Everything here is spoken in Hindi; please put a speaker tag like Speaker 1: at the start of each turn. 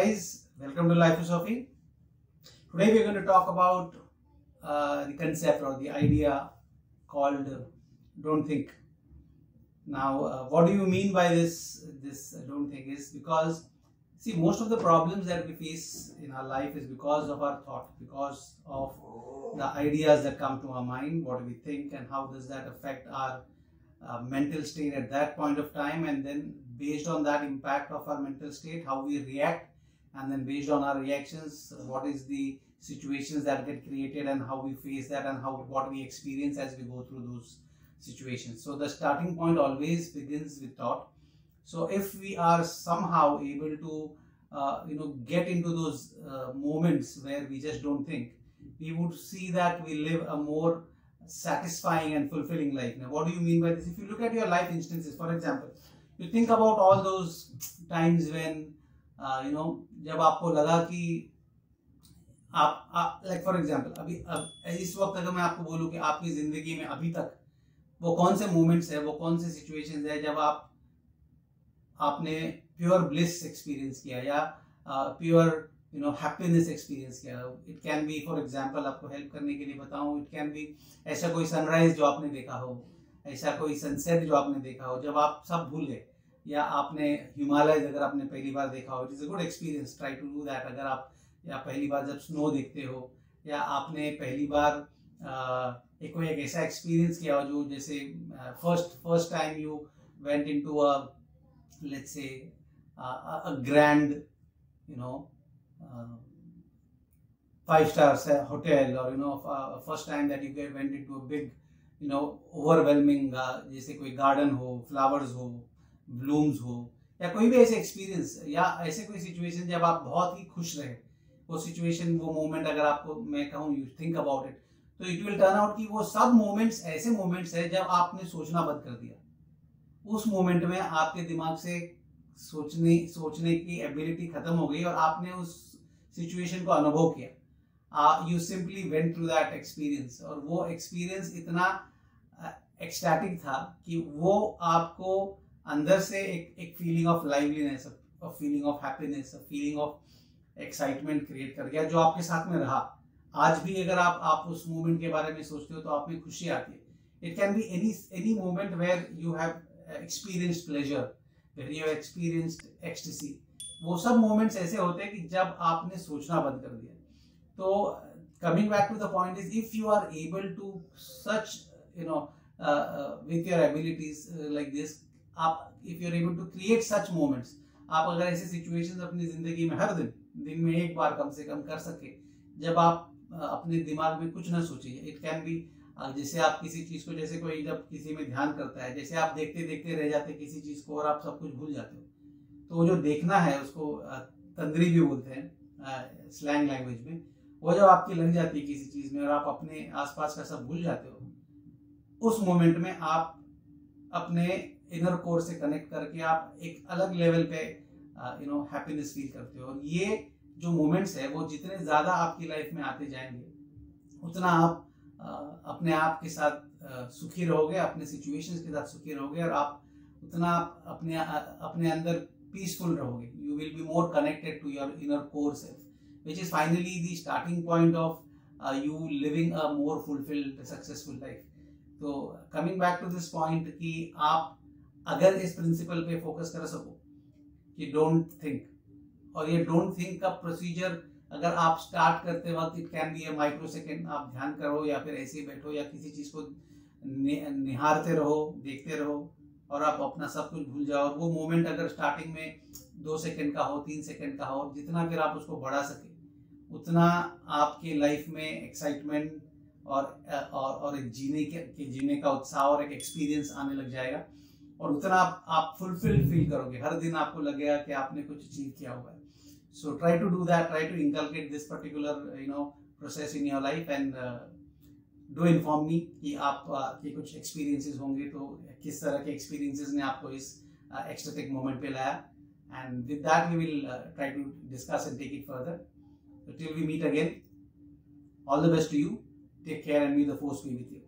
Speaker 1: guys, welcome to Life Philosophy. Today we are going to talk about the concept or the idea called don't think. Now, what do you mean by this don't think is because, see, most of the problems that we face in our life is because of our thought, because of the ideas that come to our mind, what we think and how does that affect our mental state at that point of time, and then based on that impact of our mental state, how we react, and then based on our reactions, what is the situations that get created and how we face that and what we experience as we go through those situations. So the starting point always begins with thought. So if we are somehow able to get into those moments where we just don't think, we would see that we live a more satisfying and fulfilling life. Now, what do you mean by this? If you look at your life instances, for example, you think about all those times when जब आपको लगा कि आप like for example, अभी इस वक्त अगर मैं आपको बोलूं कि आपकी जिंदगी में अभी तक वो कौन से मोमेंट्स है, वो कौन से सिचुएशंस है जब आपने प्योर ब्लिस एक्सपीरियंस किया या प्योर हैप्पीनेस एक्सपीरियंस किया. It can B, for example, आपको हेल्प करने के लिए बताऊं, इट कैन बी ऐसा कोई सनराइज जो आपने देखा हो, ऐसा कोई सनसेट जो आपने देखा हो जब आप सब भूल गए, या आपने हिमालय अगर आपने पहली बार देखा हो, it is a good experience, try to do that. अगर आप या पहली बार जब स्नो देखते हो, या आपने पहली बार कोई एक ऐसा एक्सपीरियंस किया हो जो जैसे first time you went into a let's say a grand, 5-star hotel, or first time that you went into a big, overwhelming, जैसे कोई गार्डन हो, फ्लावर्स हो, ब्लूम्स हो, या कोई भी ऐसे एक्सपीरियंस या ऐसे कोई सिचुएशन जब आप बहुत ही खुश रहे, वो सिचुएशन, वो मोमेंट अगर आपको मैं कहूँ यू थिंक अबाउट इट, तो इट विल टर्न आउट कि वो सब मोमेंट्स ऐसे मोमेंट्स है जब आपने सोचना बंद कर दिया. उस मोमेंट में आपके दिमाग से सोचने की एबिलिटी खत्म हो गई और आपने उस सिचुएशन को अनुभव किया. You simply went through that experience, और वो एक्सपीरियंस इतना एक्सटैटिक था कि वो आपको अंदर से एक feeling of liveliness, a feeling of happiness, a feeling of excitement create कर गया, जो आपके साथ में रहा. आज भी अगर आप उस मोमेंट के बारे में सोचते हो तो आप में खुशी आती है. It can be any moment where you have experienced pleasure, where you have experienced ecstasy. वो सब मोमेंट्स ऐसे होते हैं कि जब आपने सोचना बंद कर दिया. तो coming back to the point is, if you are able to such with your abilities like this, if you are able to create such moments, आप अगर ऐसे situations अपनी जिंदगी में हर दिन में एक बार कम से कम कर सके, जब आप अपने दिमाग में कुछ ना सोचिए. इट कैन बी जैसे आप किसी चीज को, जैसे कोई जब किसी में ध्यान करता है, जैसे आप देखते देखते रह जाते किसी चीज को और आप सब कुछ भूल जाते हो, तो वो जो देखना है उसको तंद्री भी बोलते हैं स्लैंग लैंग्वेज में. वो जब आपकी लग जाती है किसी चीज में और आप अपने आसपास का सब भूल जाते हो, उस मोमेंट में आप अपने इनर कोर से कनेक्ट करके आप एक अलग लेवल पे हैप्पीनेस फील करते हो. और ये जो मोमेंट्स है वो जितने ज्यादा आपकी लाइफ में आते जाएंगे, उतना आप अपने आप के साथ सुखी रहोगे, अपने सिचुएशंस के साथ सुखी रहोगे, और आप उतना अपने अंदर पीसफुल रहोगे. You will be more connected to your inner core self, which is finally the starting point of you living a more fulfilled successful life. तो coming back to this point कि आप अगर इस प्रिंसिपल पे फोकस कर सको कि डोंट थिंक, और ये डोंट थिंक का प्रोसीजर अगर आप स्टार्ट करते वक्त, it can B A micro second, आप ध्यान करो या फिर ऐसे ही बैठो या किसी चीज को निहारते रहो, देखते रहो, और आप अपना सब कुछ भूल जाओ. और वो मोमेंट अगर स्टार्टिंग में 2 सेकेंड का हो, 3 सेकेंड का हो, जितना फिर आप उसको बढ़ा सके, उतना आपके लाइफ में एक्साइटमेंट और एक जीने का उत्साह और एक एक्सपीरियंस आने लग जाएगा, और उतना आप फुलफिल फील करोगे. हर दिन आपको लगेगा कि आपने कुछ अचीव किया हुआ है. So try to do that, try to inculcate this particular process in your life, and do inform me कि आप के कुछ experiences होंगे, तो किस तरह के experiences ने आपको इस ecstatic moment पे लाया. And with that we will try to discuss and take it further. So till we meet again, all the best to you. Take care and may the force be with you.